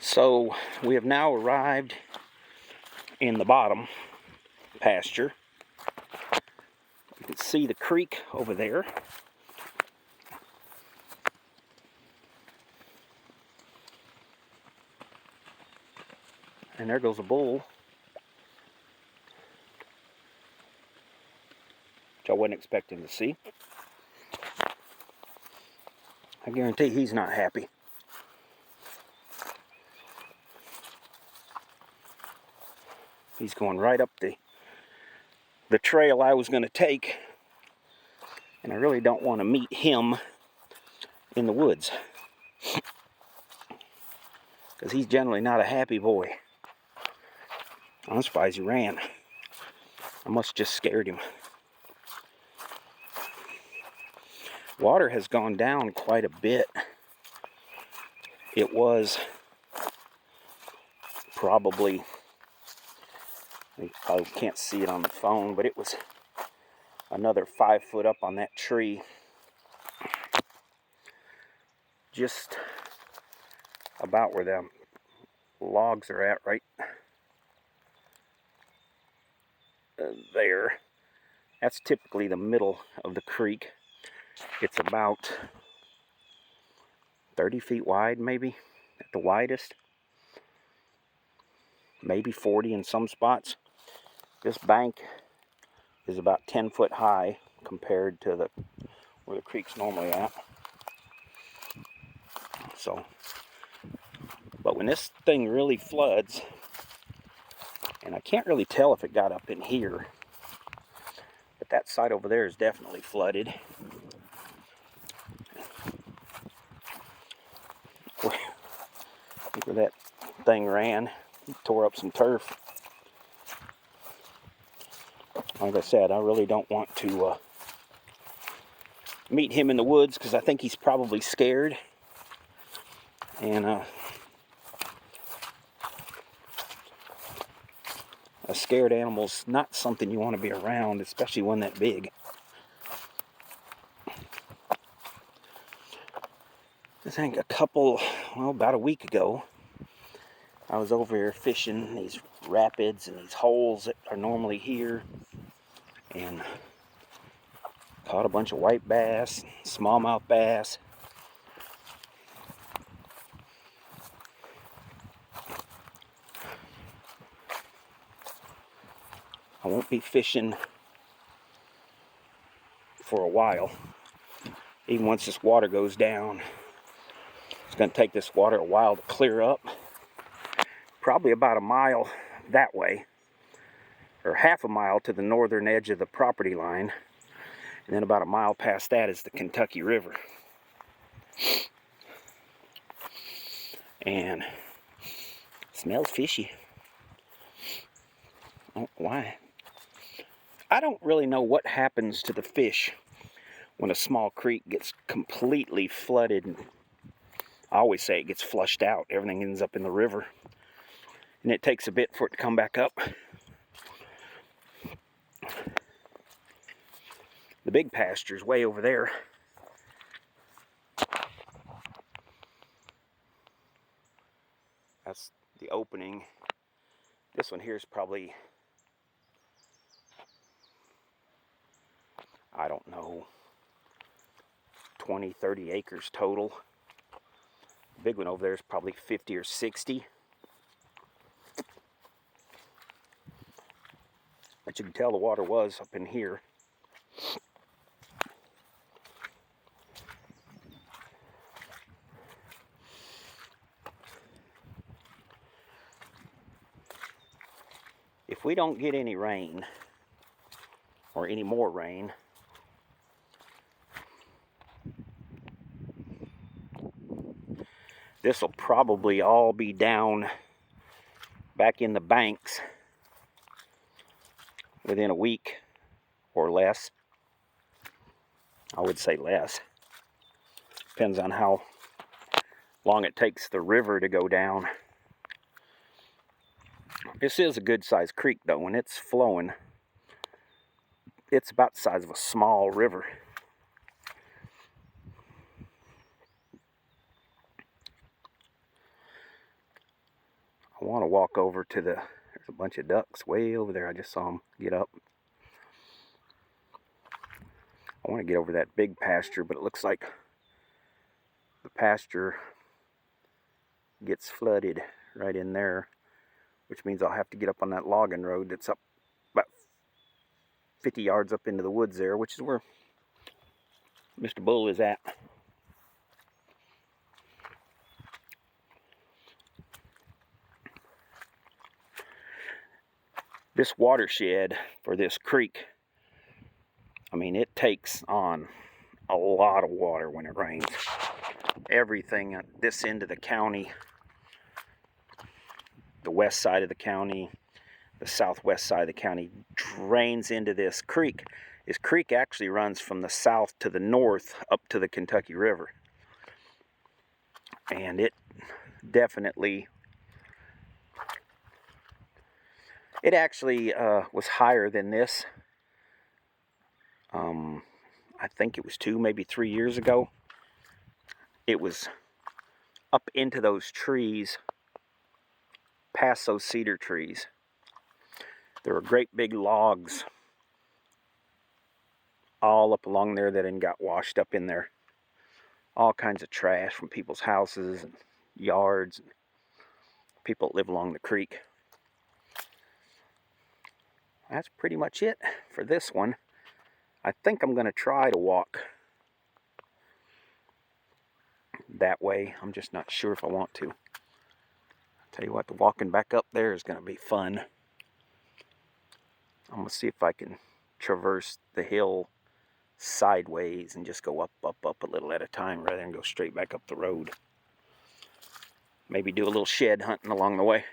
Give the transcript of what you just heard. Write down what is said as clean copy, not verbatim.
So we have now arrived in the bottom pasture. You can see the creek over there. And there goes a bull, which I wasn't expecting to see. I guarantee he's not happy. He's going right up the trail I was going to take, and I really don't want to meet him in the woods, because he's generally not a happy boy. I'm surprised he ran. I must have just scared him. Water has gone down quite a bit. It was probably, you probably can't see it on the phone, but it was another 5 foot up on that tree. Just about where the logs are at, right there. That's typically the middle of the creek. It's about 30 feet wide, maybe, at the widest. Maybe 40 in some spots. This bank is about 10 foot high compared to where the creek's normally at. So, but when this thing really floods, and I can't really tell if it got up in here, but that side over there is definitely flooded. Where that thing ran, tore up some turf. Like I said, I really don't want to meet him in the woods, because I think he's probably scared. And a scared animal's not something you want to be around, especially one that big. I think about a week ago, I was over here fishing these rapids and these holes that are normally here, and caught a bunch of white bass, smallmouth bass. I won't be fishing for a while. Even once this water goes down, it's going to take this water a while to clear up. Probably about a mile that way, or half a mile to the northern edge of the property line. And then about a mile past that is the Kentucky River. And it smells fishy. Oh, why? I don't really know what happens to the fish when a small creek gets completely flooded. I always say it gets flushed out. Everything ends up in the river. And it takes a bit for it to come back up. The big pasture's way over there. That's the opening. This one here is probably, I don't know, 20, 30 acres total. The big one over there is probably 50 or 60. But you can tell the water was up in here. If we don't get any rain, or any more rain, this will probably all be down back in the banks within a week or less. I would say less. Depends on how long it takes the river to go down. This is a good sized creek though. When it's flowing, it's about the size of a small river. I want to walk over to there's a bunch of ducks way over there. I just saw them get up. I want to get over that big pasture, but it looks like the pasture gets flooded right in there, which means I'll have to get up on that logging road that's up about 50 yards up into the woods there, which is where Mr. Bull is at. This watershed for this creek, I mean, it takes on a lot of water when it rains. Everything at this end of the county, the west side of the county, the southwest side of the county, drains into this creek. This creek actually runs from the south to the north up to the Kentucky River. And it definitely, it actually was higher than this. I think it was 2, maybe 3 years ago. It was up into those trees, past those cedar trees. There were great big logs all up along there that then got washed up in there. All kinds of trash from people's houses and yards. People that live along the creek. That's pretty much it for this one. I think I'm going to try to walk that way. I'm just not sure if I want to. Tell you what, the walking back up there is going to be fun. I'm going to see if I can traverse the hill sideways and just go up a little at a time rather than go straight back up the road. Maybe do a little shed hunting along the way.